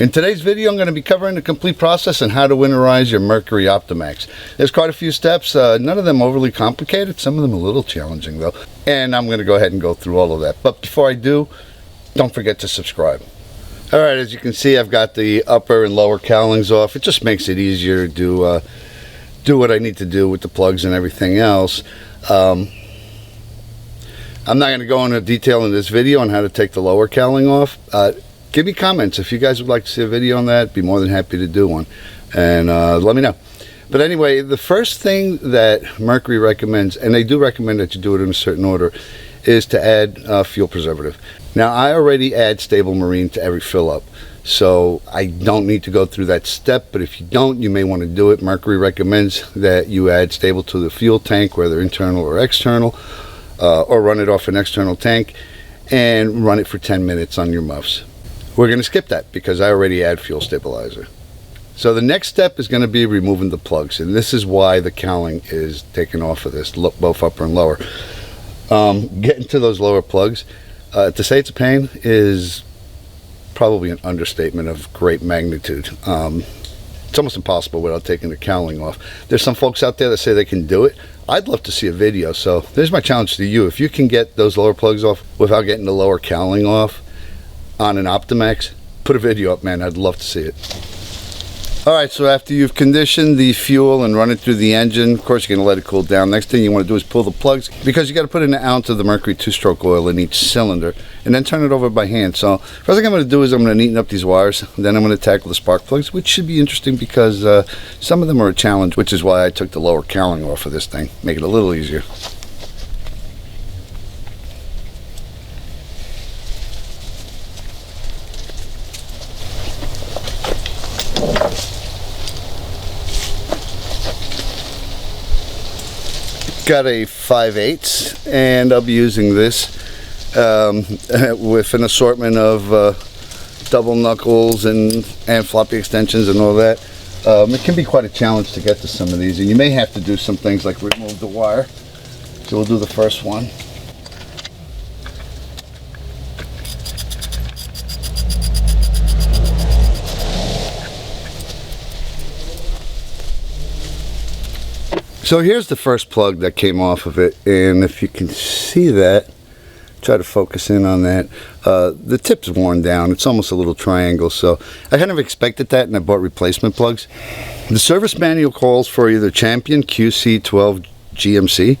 In today's video, I'm going to be covering the complete process on how to winterize your Mercury Optimax. There's quite a few steps, none of them overly complicated, some of them a little challenging though. And I'm going to go ahead and go through all of that. But before I do, don't forget to subscribe. Alright, as you can see, I've got the upper and lower cowlings off. It just makes it easier to do what I need to do with the plugs and everything else. I'm not going to go into detail in this video on how to take the lower cowling off. Give me comments if you guys would like to see a video on that. Be more than happy to do one, and let me know. But anyway, the first thing that Mercury recommends, and they do recommend that you do it in a certain order, is to add fuel preservative. Now, I already add stable marine to every fill up, so I don't need to go through that step. But if you don't, you may want to do it. Mercury recommends that you add stable to the fuel tank, whether internal or external, or run it off an external tank and run it for 10 minutes on your muffs. We're going to skip that because I already add fuel stabilizer. So the next step is going to be removing the plugs, and this is why the cowling is taken off of this, both upper and lower. Getting to those lower plugs, to say it's a pain is probably an understatement of great magnitude. It's almost impossible without taking the cowling off. There's some folks out there that say they can do it. I'd love to see a video, so there's my challenge to you. If you can get those lower plugs off without getting the lower cowling off on an Optimax, put a video up, man. I'd love to see it. Alright, so after you've conditioned the fuel and run it through the engine, of course you're going to let it cool down. Next thing you want to do is pull the plugs, because you got to put in an ounce of the Mercury 2-stroke oil in each cylinder and then turn it over by hand. So first thing I'm going to do is I'm going to neaten up these wires, then I'm going to tackle the spark plugs, which should be interesting because some of them are a challenge, which is why I took the lower cowling off of this thing, make it a little easier. Got a 5/8, and I'll be using this with an assortment of double knuckles and floppy extensions and all that. It can be quite a challenge to get to some of these, and you may have to do some things like remove the wire. So we'll do the first one. So here's the first plug that came off of it, and if you can see that, try to focus in on that, the tip's worn down. It's almost a little triangle, so I kind of expected that, and I bought replacement plugs. The service manual calls for either Champion QC12 GMC,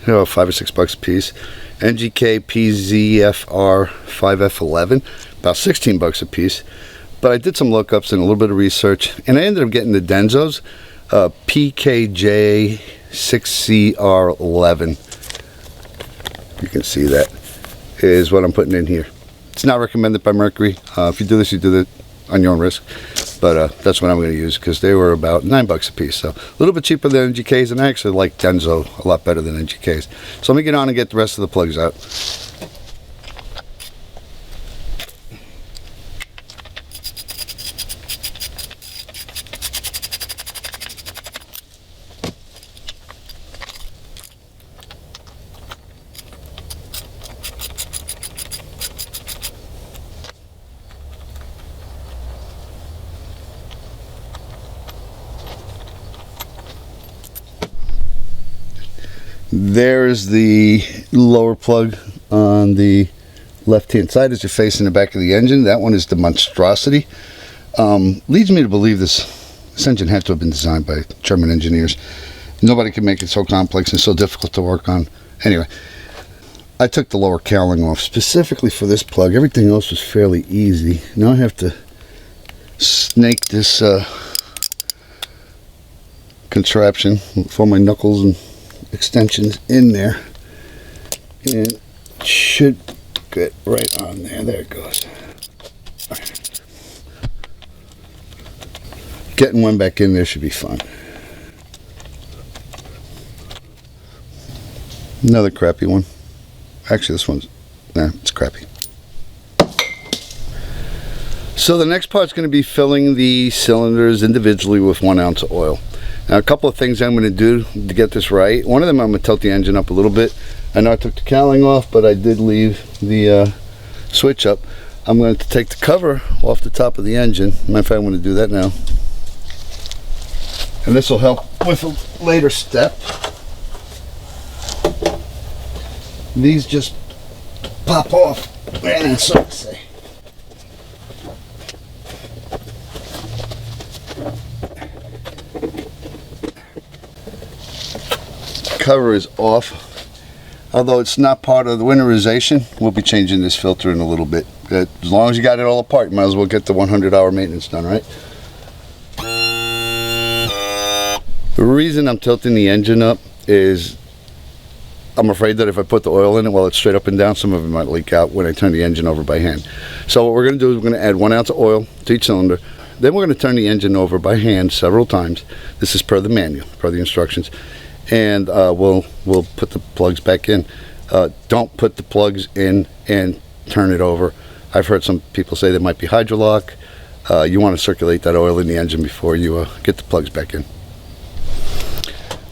$5 or $6 a piece, NGK PZFR 5F11, about $16 a piece. But I did some lookups and a little bit of research, and I ended up getting the Denso's PKJ16CR-11. You can see that is what I'm putting in here. It's not recommended by Mercury. If you do this, you do it on your own risk. But that's what I'm going to use because they were about $9 a piece. So a little bit cheaper than NGKs, and I actually like Denso a lot better than NGKs. So let me get on and get the rest of the plugs out. There's the lower plug on the left hand side as you're facing the back of the engine. That one is the monstrosity. Leads me to believe this engine had to have been designed by German engineers. Nobody can make it so complex and so difficult to work on. Anyway, I took the lower cowling off specifically for this plug. Everything else was fairly easy. Now I have to snake this contraption for my knuckles and extensions in there, and it should get right on there. There it goes. Right. Getting one back in there should be fun. Another crappy one. Actually, this one's it's crappy. So the next part's going to be filling the cylinders individually with 1 ounce of oil. Now, a couple of things I'm going to do to get this right. One of them, I'm going to tilt the engine up a little bit. I know I took the cowling off, but I did leave the switch up. I'm going to take the cover off the top of the engine. Matter of fact, I'm going to do that now. And this will help with a later step. These just pop off, and so to say. Cover is off. Although it's not part of the winterization, we'll be changing this filter in a little bit. As long as you got it all apart, you might as well get the 100-hour maintenance done, right? The reason I'm tilting the engine up is I'm afraid that if I put the oil in it while it's straight up and down, some of it might leak out when I turn the engine over by hand. So what we're going to do is we're going to add 1 ounce of oil to each cylinder. Then we're going to turn the engine over by hand several times. This is per the manual, per the instructions. And we'll put the plugs back in. Don't put the plugs in and turn it over. I've heard some people say there might be hydrolock. You want to circulate that oil in the engine before you get the plugs back in.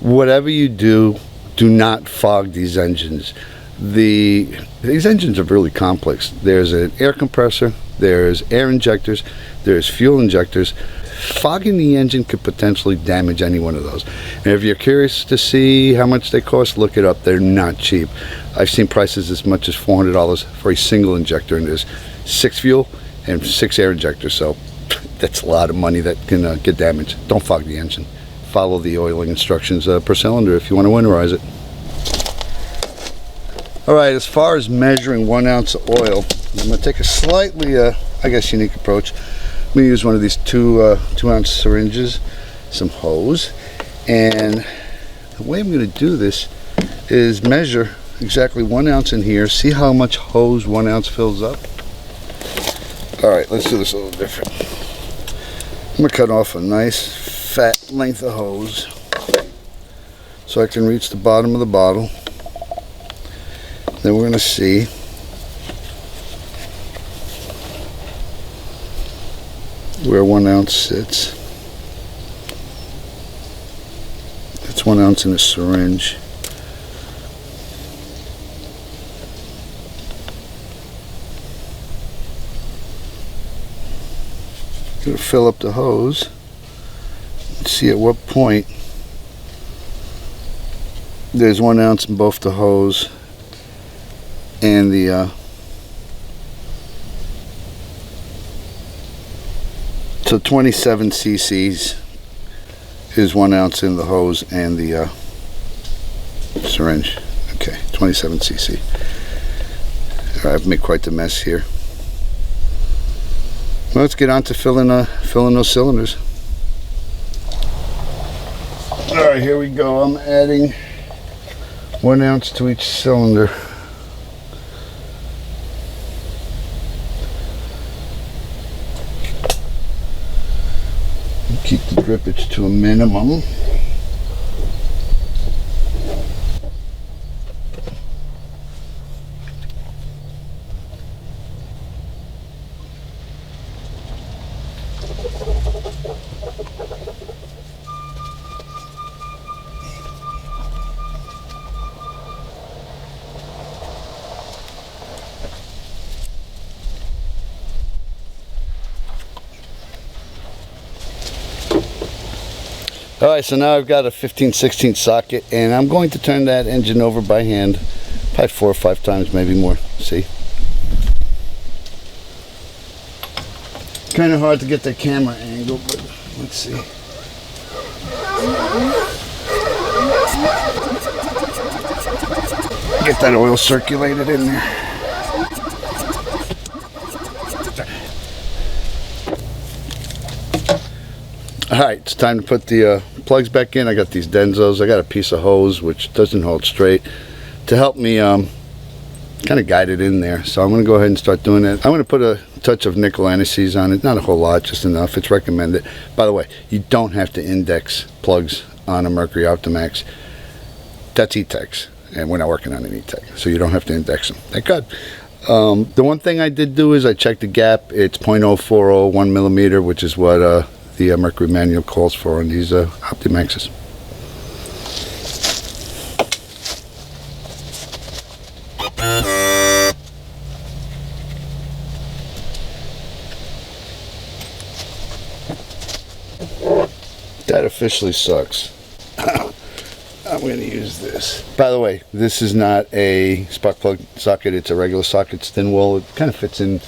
Whatever you do, do not fog these engines. These engines are really complex. There's an air compressor, there's air injectors, there's fuel injectors. Fogging the engine could potentially damage any one of those. And if you're curious to see how much they cost, look it up. They're not cheap. I've seen prices as much as $400 for a single injector, and there's 6 fuel and 6 air injectors, so that's a lot of money that can get damaged. Don't fog the engine. Follow the oiling instructions per cylinder if you want to winterize it. Alright, as far as measuring 1 ounce of oil, I'm going to take a slightly, I guess, unique approach. I'm going to use one of these 2 ounce syringes, some hose, and the way I'm going to do this is measure exactly 1 ounce in here, see how much hose 1 ounce fills up. Alright, let's do this a little different. I'm going to cut off a nice fat length of hose so I can reach the bottom of the bottle. Then we're going to see where 1 ounce sits. It's 1 ounce in a syringe. Gonna fill up the hose and see at what point there's 1 ounce in both the hose and the so 27 cc's is 1 ounce in the hose and the syringe. Okay, 27 cc. All right, I've made quite the mess here. Well, let's get on to filling those cylinders. All right, here we go. I'm adding 1 ounce to each cylinder. Keep the drippage to a minimum. Alright, so now I've got a 15/16 socket, and I'm going to turn that engine over by hand, probably 4 or 5 times, maybe more. See? Kind of hard to get the camera angle, but let's see. Get that oil circulated in there. Alright, it's time to put the plugs back in. I got these Densos. I got a piece of hose which doesn't hold straight to help me kind of guide it in there. So I'm going to go ahead and start doing it. I'm going to put a touch of nickel anti-seize on it. Not a whole lot, just enough. It's recommended. By the way, you don't have to index plugs on a Mercury Optimax. That's E-Techs, and we're not working on an E-Tech, so you don't have to index them. Thank God. The one thing I did do is I checked the gap. It's 0.040, 1 millimeter, which is what the Mercury manual calls for on these Optimaxes. That officially sucks. I'm going to use this. By the way, this is not a spark plug socket. It's a regular socket, it's thin wall. It kind of fits in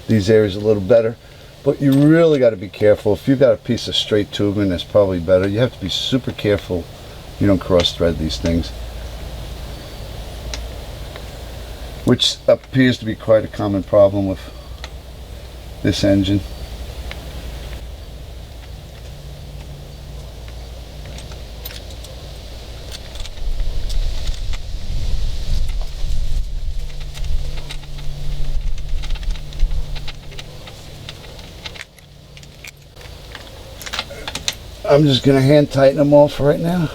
these areas a little better. But you really got to be careful. If you've got a piece of straight tubing, that's probably better. You have to be super careful you don't cross thread these things, which appears to be quite a common problem with this engine. I'm just going to hand tighten them all for right now.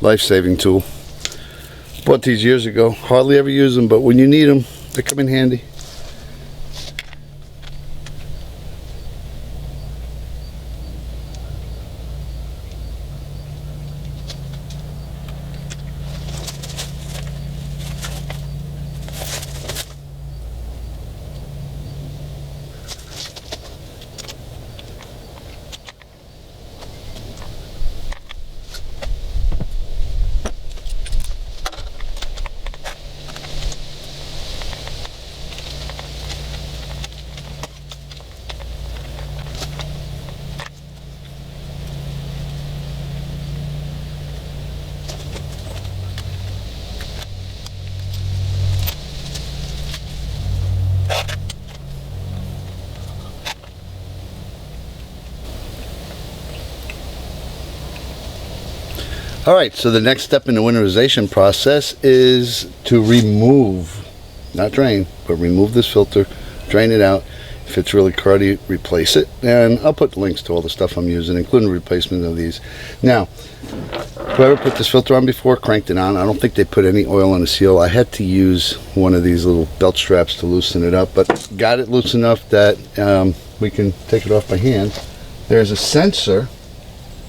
Life-saving tool. Bought these years ago. Hardly ever use them, but when you need them, they come in handy. Alright, so the next step in the winterization process is to remove, not drain, but remove this filter, drain it out. If it's really cruddy, replace it. And I'll put links to all the stuff I'm using, including the replacement of these. Now, whoever put this filter on before, cranked it on. I don't think they put any oil on the seal. I had to use one of these little belt straps to loosen it up, but got it loose enough that we can take it off by hand. There's a sensor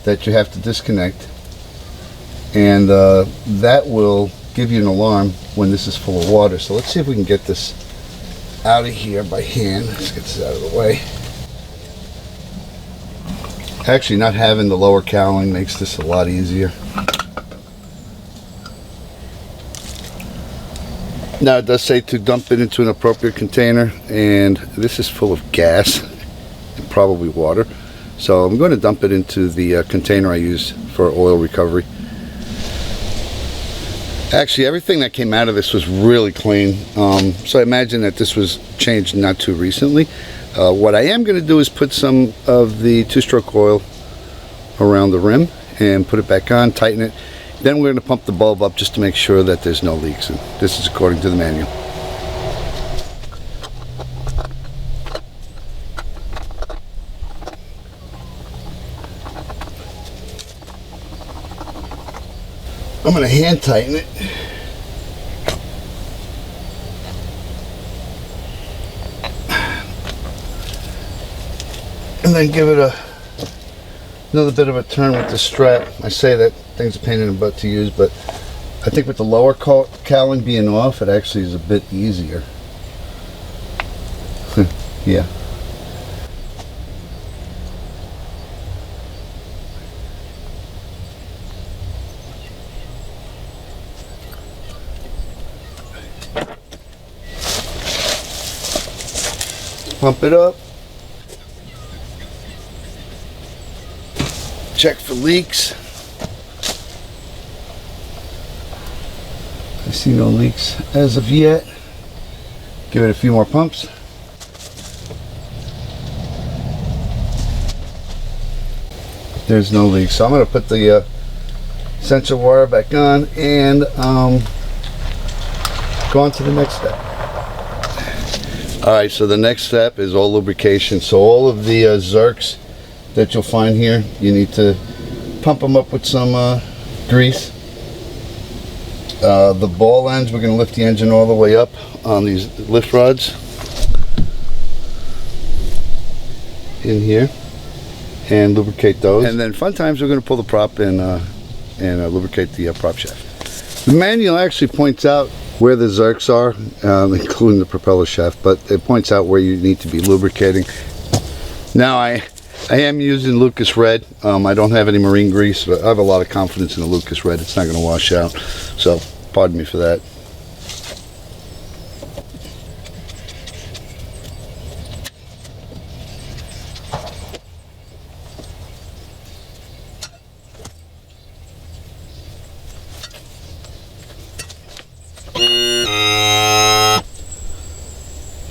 that you have to disconnect, and that will give you an alarm when this is full of water. So let's see if we can get this out of here by hand. Let's get this out of the way. Actually, not having the lower cowling makes this a lot easier. Now it does say to dump it into an appropriate container, and this is full of gas and probably water. So I'm going to dump it into the container I use for oil recovery. Actually, everything that came out of this was really clean, so I imagine that this was changed not too recently. What I am going to do is put some of the two-stroke oil around the rim and put it back on, tighten it. Then we're going to pump the bulb up just to make sure that there's no leaks. And this is according to the manual. I'm going to hand tighten it. And then give it another bit of a turn with the strap. I say that thing's a pain in the butt to use, but I think with the lower cowling being off, it actually is a bit easier. Yeah. Pump it up. Check for leaks. I see no leaks as of yet. Give it a few more pumps. There's no leaks. So I'm going to put the sensor wire back on and go on to the next step. Alright, so the next step is all lubrication. So all of the Zerks that you'll find here, you need to pump them up with some grease. The ball ends, we're going to lift the engine all the way up on these lift rods in here and lubricate those. And then fun times, we're going to pull the prop and lubricate the prop shaft. The manual actually points out where the zerks are, including the propeller shaft, but it points out where you need to be lubricating. Now I am using Lucas Red. I don't have any marine grease, but I have a lot of confidence in the Lucas Red. It's not going to wash out, so pardon me for that.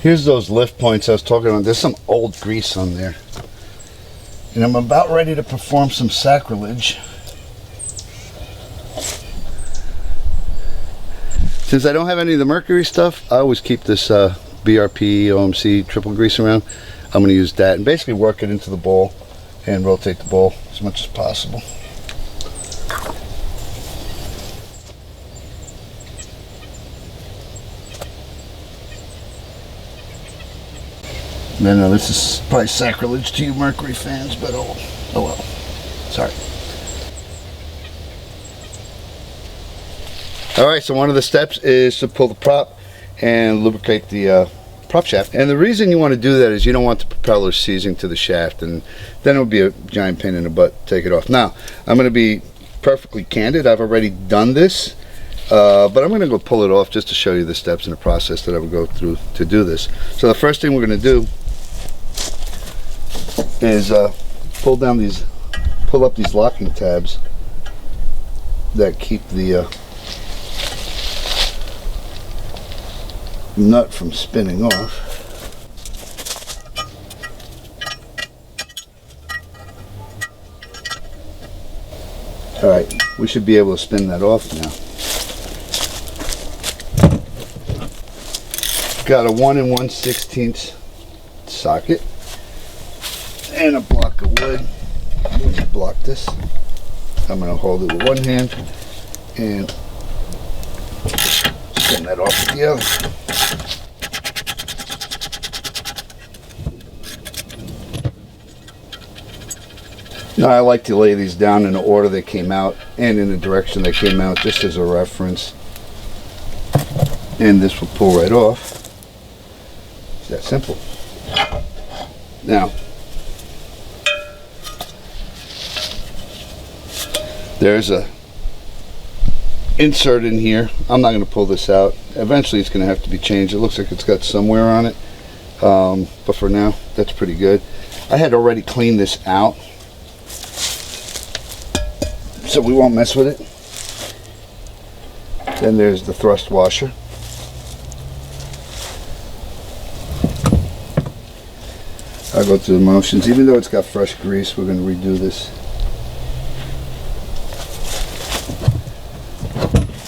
Here's those lift points I was talking about. There's some old grease on there. And I'm about ready to perform some sacrilege. Since I don't have any of the Mercury stuff, I always keep this BRP OMC triple grease around. I'm going to use that and basically work it into the bowl and rotate the bowl as much as possible. I know this is probably sacrilege to you Mercury fans, but oh well. Sorry. Alright, so one of the steps is to pull the prop and lubricate the prop shaft. And the reason you want to do that is you don't want the propeller seizing to the shaft, and then it would be a giant pain in the butt to take it off. Now, I'm going to be perfectly candid. I've already done this, but I'm going to go pull it off just to show you the steps in the process that I would go through to do this. So the first thing we're going to do is pull up these locking tabs that keep the nut from spinning off. Alright, we should be able to spin that off now. Got a 1 1/16 socket and a block of wood. Let me block this. I'm going to hold it with one hand and spin that off with the other. Now I like to lay these down in the order they came out and in the direction they came out, just as a reference. And this will pull right off. It's that simple. Now, there's a insert in here. I'm not going to pull this out. Eventually it's going to have to be changed. It looks like it's got some wear on it, but for now that's pretty good. I had already cleaned this out, so we won't mess with it. Then there's the thrust washer. I'll go through the motions. Even though it's got fresh grease, we're going to redo this.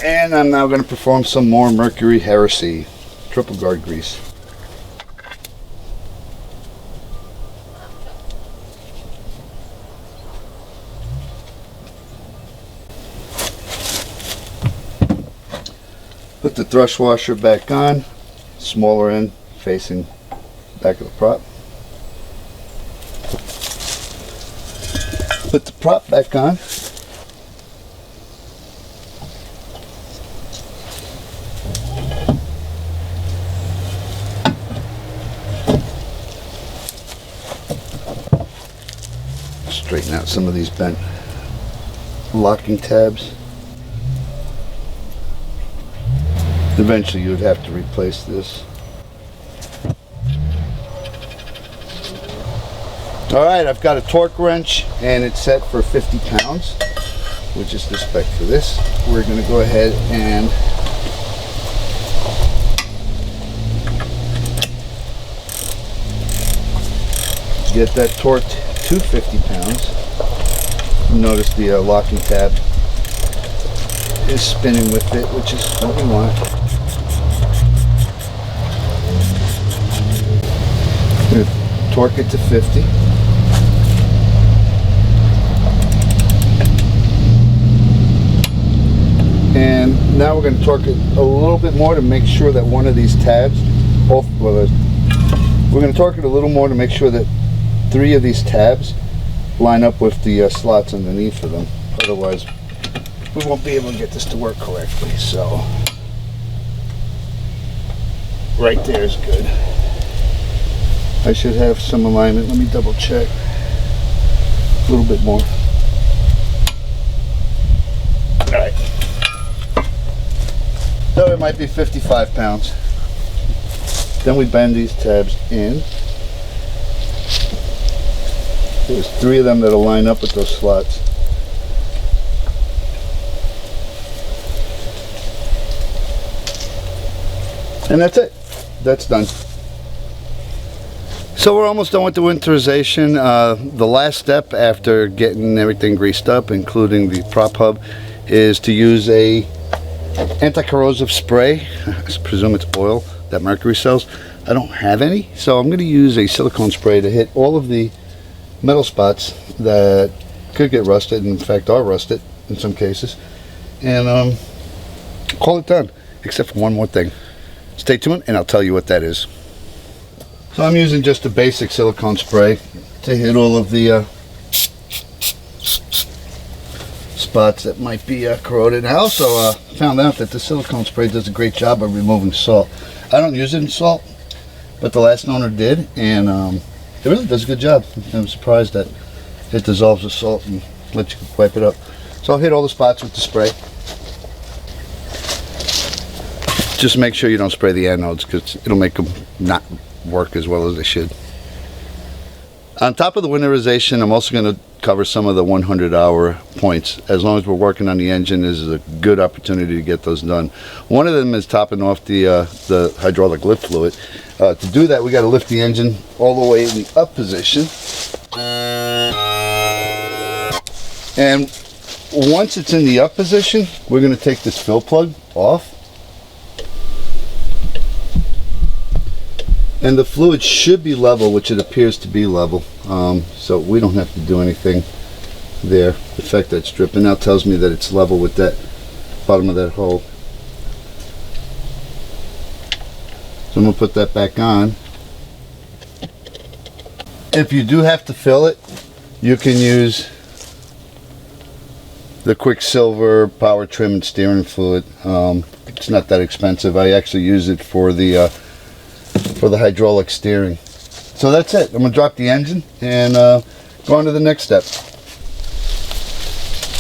And I'm now going to perform some more Mercury heresy, triple guard grease. Put the thrust washer back on, smaller end facing back of the prop. Put the prop back on. Straighten out some of these bent locking tabs. Eventually you would have to replace this. Alright, I've got a torque wrench and it's set for 50 pounds, which is the spec for this. We're going to go ahead and get that torqued to 50 pounds. Notice the locking tab is spinning with it, which is what we want. I'm going to torque it to 50. And now we're going to torque it a little bit more to make sure that one of these tabs, we're going to torque it a little more to make sure that 3 of these tabs line up with the slots underneath of them. Otherwise, we won't be able to get this to work correctly. So, right there is good. I should have some alignment. Let me double check. A little bit more. Alright. So it might be 55 pounds. Then we bend these tabs in. There's 3 of them that'll line up with those slots. And that's it. That's done. So we're almost done with the winterization. The last step after getting everything greased up, including the prop hub, is to use a anti-corrosive spray. I presume it's oil that Mercury sells. I don't have any, so I'm going to use a silicone spray to hit all of the metal spots that could get rusted, in fact are rusted in some cases, and call it done, except for one more thing. Stay tuned and I'll tell you what that is. So I'm using just a basic silicone spray to hit all of the spots that might be corroded. I also found out that the silicone spray does a great job of removing salt. I don't use it in salt, but the last owner did, and it really does a good job. I'm surprised that it dissolves the salt and lets you wipe it up. So I'll hit all the spots with the spray. Just make sure you don't spray the anodes, because it'll make them not work as well as they should. On top of the winterization, I'm also going to cover some of the 100-hour points. As long as we're working on the engine, this is a good opportunity to get those done. One of them is topping off the hydraulic lift fluid. To do that, we got to lift the engine all the way in the up position. And once it's in the up position, we're going to take this fill plug off. And the fluid should be level, which it appears to be level, so we don't have to do anything there. The fact that it's dripping now tells me that it's level with that bottom of that hole. So I'm going to put that back on. If you do have to fill it, you can use the Quicksilver power trim and steering fluid. It's not that expensive. I actually use it for the hydraulic steering. So that's it. I'm going to drop the engine and go on to the next step.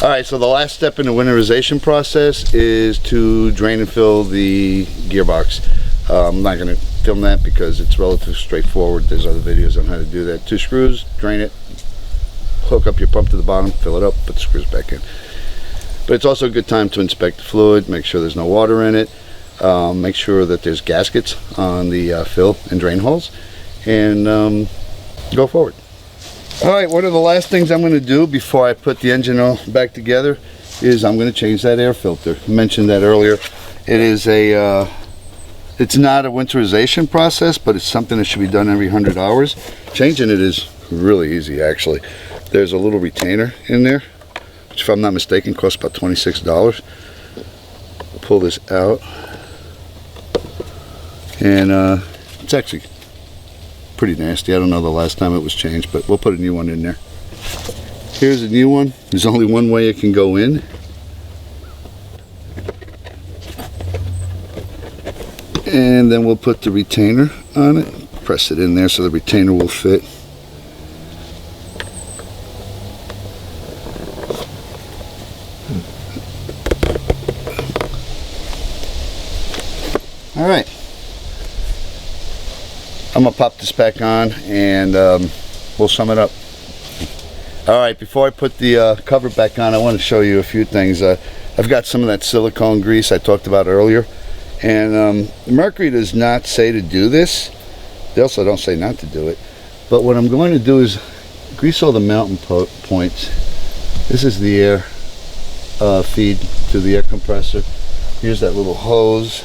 Alright, so the last step in the winterization process is to drain and fill the gearbox. I'm not going to film that because it's relatively straightforward. There's other videos on how to do that. 2 screws, drain it, hook up your pump to the bottom, fill it up, put the screws back in. But it's also a good time to inspect the fluid, make sure there's no water in it. Make sure that there's gaskets on the fill and drain holes, and go forward. Alright, one of the last things I'm going to do before I put the engine all back together is I'm going to change that air filter. I mentioned that earlier. It is it's not a winterization process, but it's something that should be done every 100 hours. Changing it is really easy, actually. There's a little retainer in there, which if I'm not mistaken costs about $26. Pull this out. And it's actually pretty nasty. I don't know the last time it was changed, but we'll put a new one in there. Here's a new one. There's only one way it can go in. And then we'll put the retainer on it. Press it in there so the retainer will fit. All right. I'm going to pop this back on and we'll sum it up. Alright, before I put the cover back on, I want to show you a few things. I've got some of that silicone grease I talked about earlier, and Mercury does not say to do this. They also don't say not to do it. But what I'm going to do is grease all the mounting points. This is the air feed to the air compressor. Here's that little hose.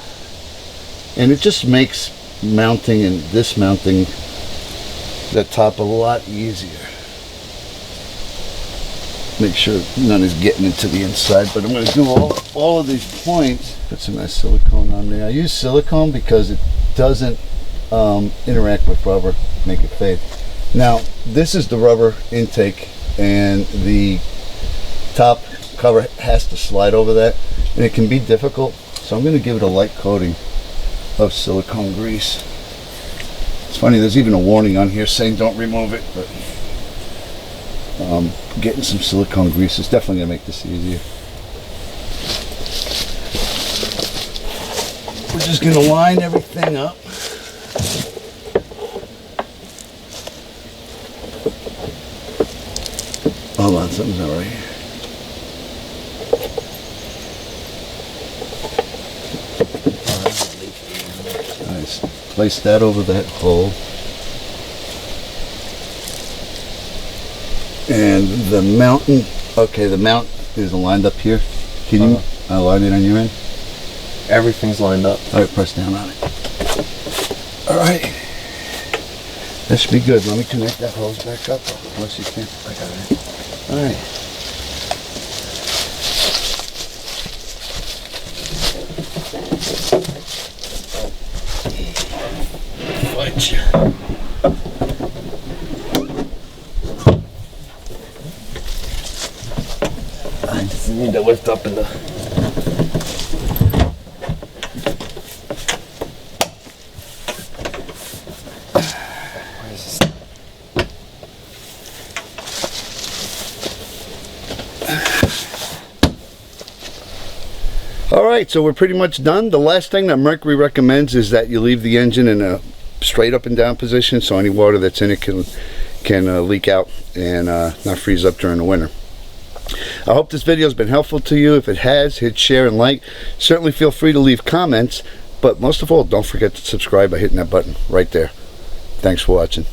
And it just makes mounting and dismounting that top a lot easier. make sure none is getting into the inside. But I'm going to do all of these points. Put some nice silicone on there. I use silicone because it doesn't interact with rubber, make it fade. Now this is the rubber intake, and the top cover has to slide over that, and it can be difficult, so I'm going to give it a light coating of silicone grease. It's funny, there's even a warning on here saying don't remove it, but getting some silicone grease is definitely going to make this easier. We're just going to line everything up. Hold on, something's not right here. Nice. Place that over that hole. And the mountain, okay, the mount is lined up here. Can you line it on your end? Everything's lined up. All right, press down on it. All right. That should be good. Let me connect that hose back up, unless you can. I got it. All right. Fudge. I just need to lift up in the... Alright, so we're pretty much done. The last thing that Mercury recommends is that you leave the engine in a straight up and down position, so any water that's in it can leak out and not freeze up during the winter. I hope this video has been helpful to you. If it has, hit share and like. Certainly feel free to leave comments, but most of all, don't forget to subscribe by hitting that button right there. Thanks for watching.